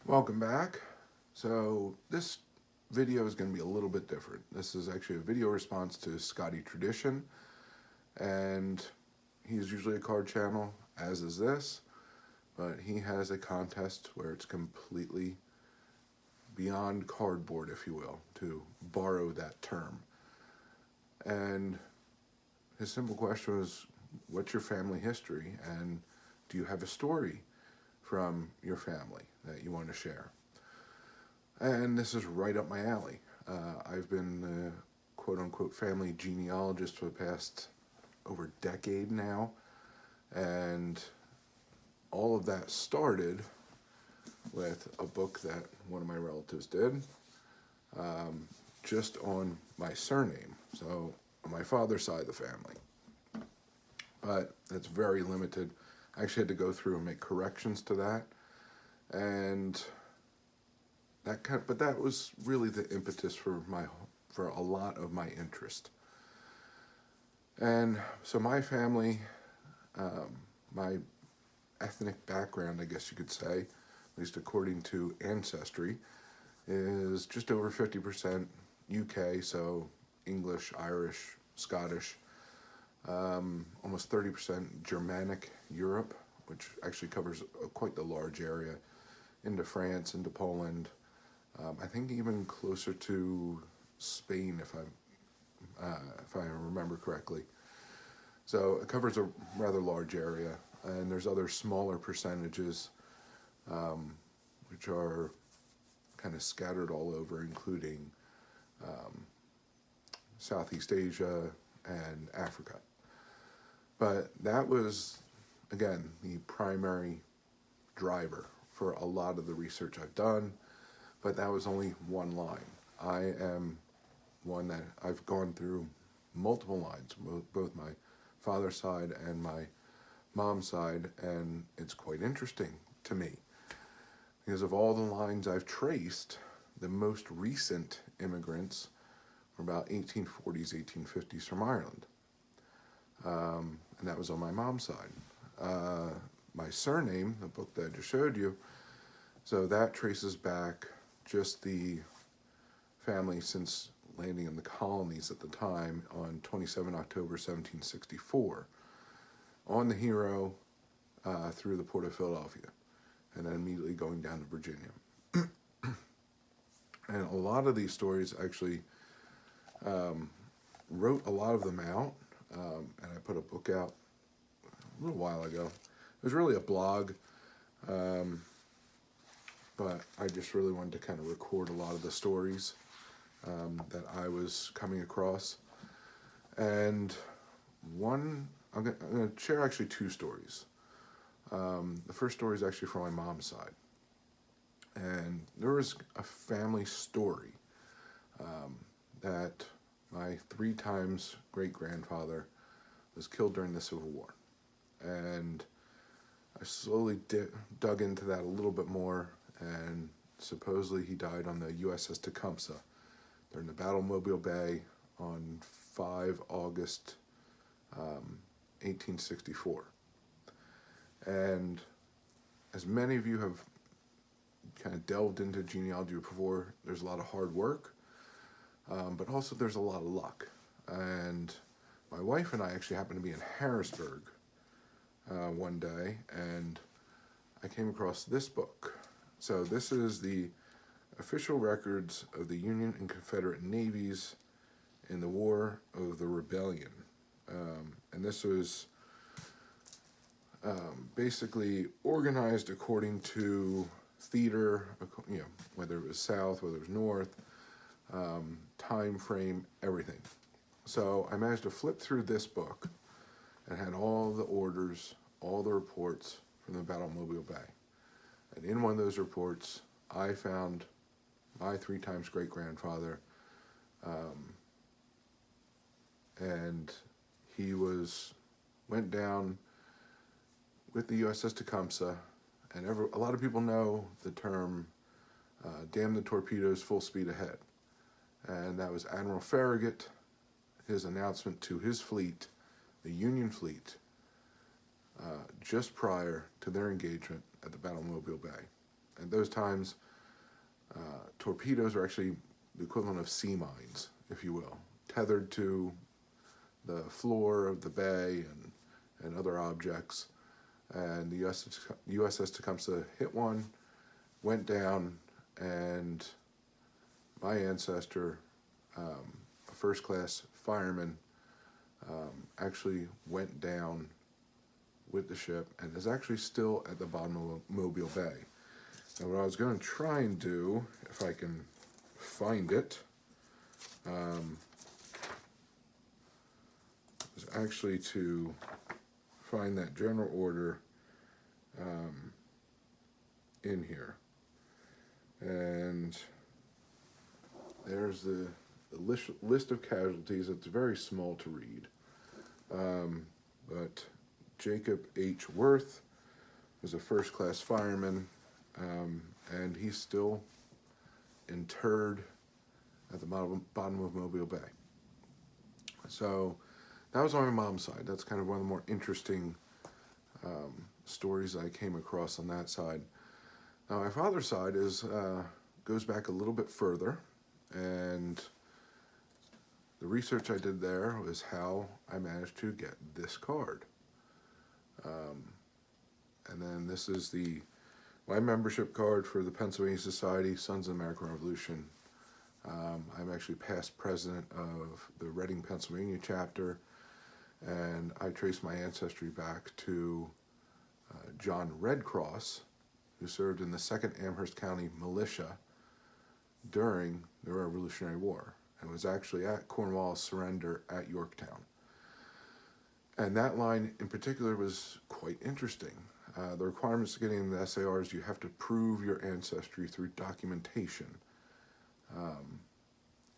Welcome back. So this video is going to be a little bit different. This is actually a video response to Scotty Tradition, and he's usually a card channel, as is this, but he has a contest where it's completely beyond cardboard, if you will, to borrow that term. And his simple question was, what's your family history, and do you have a story from your family that you want to share? And this is right up my alley. I've been the quote-unquote family genealogist for the past over a decade now, and all of that started with a book that one of my relatives did, just on my surname, so on my father's side of the family. But that's very limited. I actually had to go through and make corrections to that, and but that was really the impetus for a lot of my interest. And so my family, my ethnic background, I guess you could say, at least according to Ancestry, is just over 50% UK, so English, Irish, Scottish, almost 30% Germanic Europe, which actually covers quite the large area, into France, into Poland, I think even closer to Spain, if I remember correctly. So it covers a rather large area, and there's other smaller percentages, which are kind of scattered all over, including Southeast Asia and Africa. But that was, again, the primary driver for a lot of the research I've done, but that was only one line. I am one that I've gone through multiple lines, both my father's side and my mom's side, and it's quite interesting to me because of all the lines I've traced, the most recent immigrants were about 1840s, 1850s from Ireland, and that was on my mom's side. My surname, the book that I just showed you, so that traces back just the family since landing in the colonies at the time on 27 October 1764 on the Hero through the port of Philadelphia, and then immediately going down to Virginia. And a lot of these stories actually wrote a lot of them out, and I put a book out a little while ago. It was really a blog, but I just really wanted to kind of record a lot of the stories that I was coming across. And I'm going to share actually two stories. The first story is actually from my mom's side. And there was a family story that my 3 times great-grandfather was killed during the Civil War. And I slowly dug into that a little bit more, and supposedly he died on the USS Tecumseh during the Battle of Mobile Bay on 5 August 1864. And as many of you have kind of delved into genealogy before, there's a lot of hard work, but also there's a lot of luck. And my wife and I actually happened to be in Harrisburg one day, and I came across this book. So this is the official records of the Union and Confederate navies in the War of the Rebellion. And this was basically organized according to theater, whether it was South, whether it was North, time frame, everything. So I managed to flip through this book and had all the orders, all the reports from the Battle of Mobile Bay. And in one of those reports, I found my 3 times great-grandfather, and he went down with the USS Tecumseh, and a lot of people know the term, damn the torpedoes, full speed ahead. And that was Admiral Farragut, his announcement to his fleet, the Union fleet, just prior to their engagement at the Battle of Mobile Bay. At those times, torpedoes were actually the equivalent of sea mines, if you will, tethered to the floor of the bay and other objects. And the USS Tecumseh hit one, went down, and my ancestor, a first-class fireman, actually went down with the ship and is actually still at the bottom of Mobile Bay. And what I was going to try and do, if I can find it, is actually to find that general order in here. And there's the list of casualties. It's very small to read. But Jacob H. Worth was a first-class fireman, and he's still interred at the bottom of Mobile Bay. So that was on my mom's side. That's kind of one of the more interesting stories I came across on that side. Now my father's side goes back a little bit further, and the research I did there was how I managed to get this card. And then this is my membership card for the Pennsylvania Society, Sons of the American Revolution. I'm actually past president of the Reading, Pennsylvania chapter, and I trace my ancestry back to John Redcross, who served in the 2nd Amherst County Militia during the Revolutionary War and was actually at Cornwallis' surrender at Yorktown. And that line in particular was quite interesting. The requirements to getting into the SARs, you have to prove your ancestry through documentation.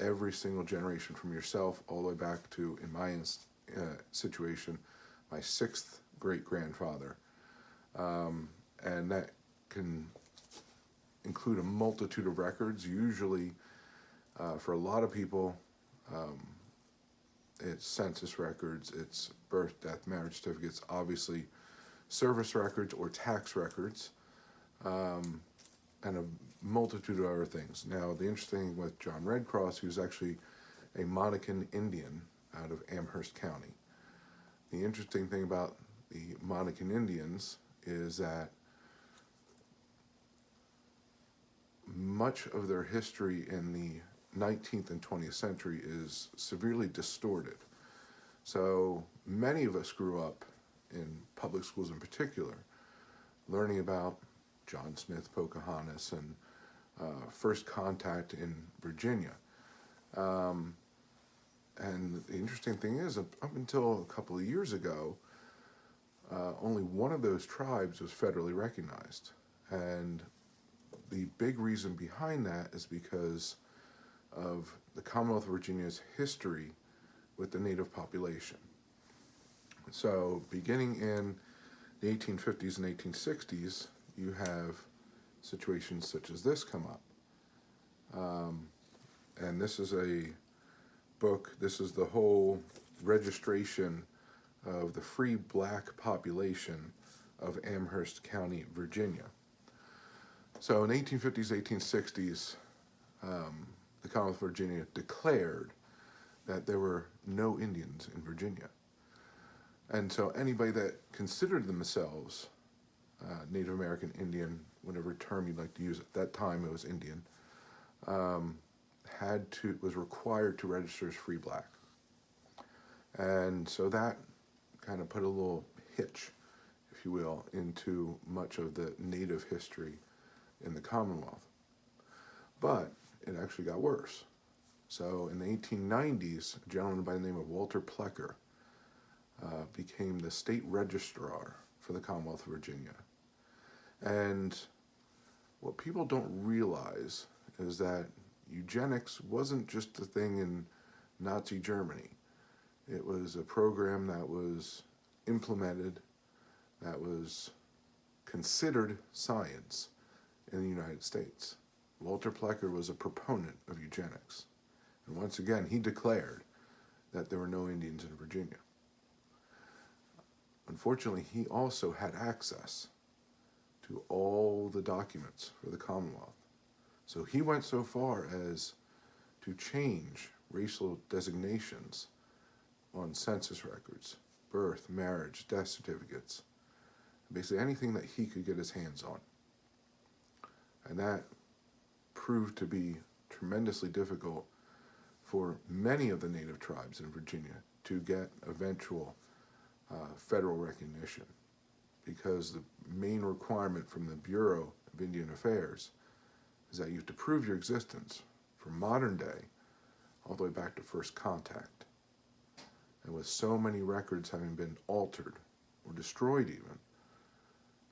Every single generation from yourself all the way back to, in my situation, my 6th great-grandfather. And that can include a multitude of records. Usually, for a lot of people, it's census records, it's birth, death, marriage certificates, obviously service records or tax records, and a multitude of other things. Now, the interesting thing with John Redcross, who's actually a Monacan Indian out of Amherst County. The interesting thing about the Monacan Indians is that much of their history in the 19th and 20th century is severely distorted. So many of us grew up in public schools in particular, learning about John Smith, Pocahontas, and first contact in Virginia. And the interesting thing is, up until a couple of years ago, only one of those tribes was federally recognized. And the big reason behind that is because of the Commonwealth of Virginia's history with the native population. So beginning in the 1850s and 1860s, you have situations such as this come up. And this is a book, this is the whole registration of the free black population of Amherst County, Virginia. So in the 1850s, 1860s, the Commonwealth of Virginia declared that there were no Indians in Virginia. And so anybody that considered themselves Native American, Indian, whatever term you'd like to use, at that time it was Indian, was required to register as free black. And so that kind of put a little hitch, if you will, into much of the Native history in the Commonwealth. But it actually got worse. So in the 1890s, a gentleman by the name of Walter Plecker became the state registrar for the Commonwealth of Virginia. And what people don't realize is that eugenics wasn't just a thing in Nazi Germany. It was a program that was implemented, that was considered science in the United States. Walter Plecker was a proponent of eugenics. And once again, he declared that there were no Indians in Virginia. Unfortunately, he also had access to all the documents for the Commonwealth. So he went so far as to change racial designations on census records, birth, marriage, death certificates, basically anything that he could get his hands on. And that proved to be tremendously difficult for many of the native tribes in Virginia to get eventual federal recognition, because the main requirement from the Bureau of Indian Affairs is that you have to prove your existence from modern day all the way back to first contact. And with so many records having been altered or destroyed even,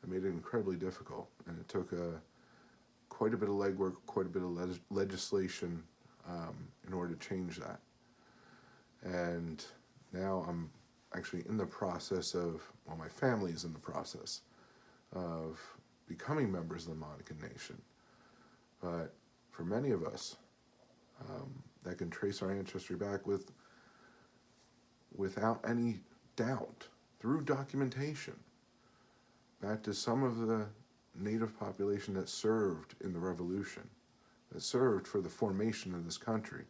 it made it incredibly difficult. And it took quite a bit of legwork, quite a bit of legislation in order to change that. And now I'm actually in the process of, well, my family is in the process of becoming members of the Monacan Nation. But for many of us, that can trace our ancestry back without any doubt, through documentation, back to some of the native population that served in the Revolution, that served for the formation of this country.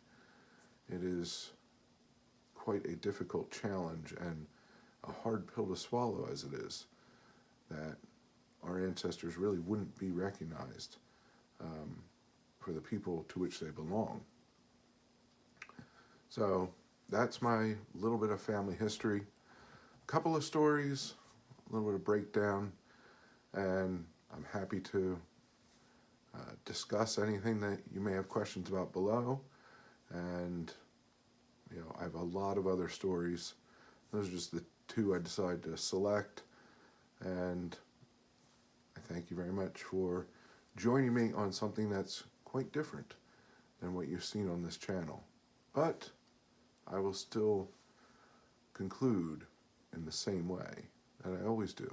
It is quite a difficult challenge and a hard pill to swallow as it is, that our ancestors really wouldn't be recognized for the people to which they belong. So that's my little bit of family history. A couple of stories, a little bit of breakdown, and I'm happy to discuss anything that you may have questions about below. And I have a lot of other stories. Those are just the two I decided to select. And I thank you very much for joining me on something that's quite different than what you've seen on this channel. But I will still conclude in the same way that I always do.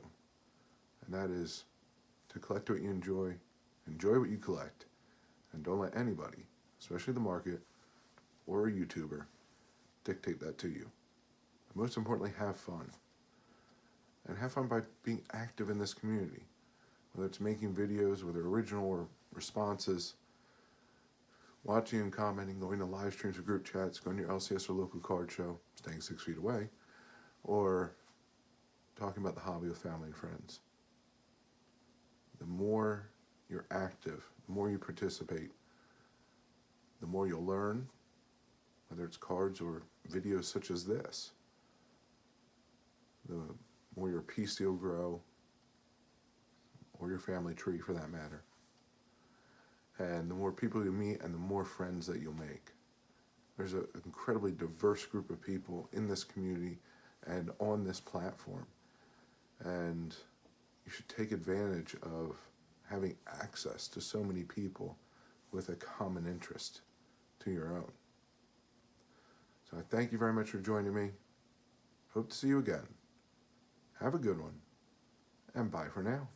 And that is to collect what you enjoy what you collect, and don't let anybody, especially the market or a YouTuber, dictate that to you. And most importantly, have fun. And have fun by being active in this community, whether it's making videos, whether original or responses, watching and commenting, going to live streams or group chats, going to your LCS or local card show, staying 6 feet away, or talking about the hobby with family and friends. The more you're active, the more you participate, the more you'll learn, whether it's cards or videos such as this. The more your PC will grow, or your family tree for that matter. And the more people you meet and the more friends that you'll make. There's an incredibly diverse group of people in this community and on this platform. And you should take advantage of having access to so many people with a common interest to your own. So I thank you very much for joining me. Hope to see you again. Have a good one, and bye for now.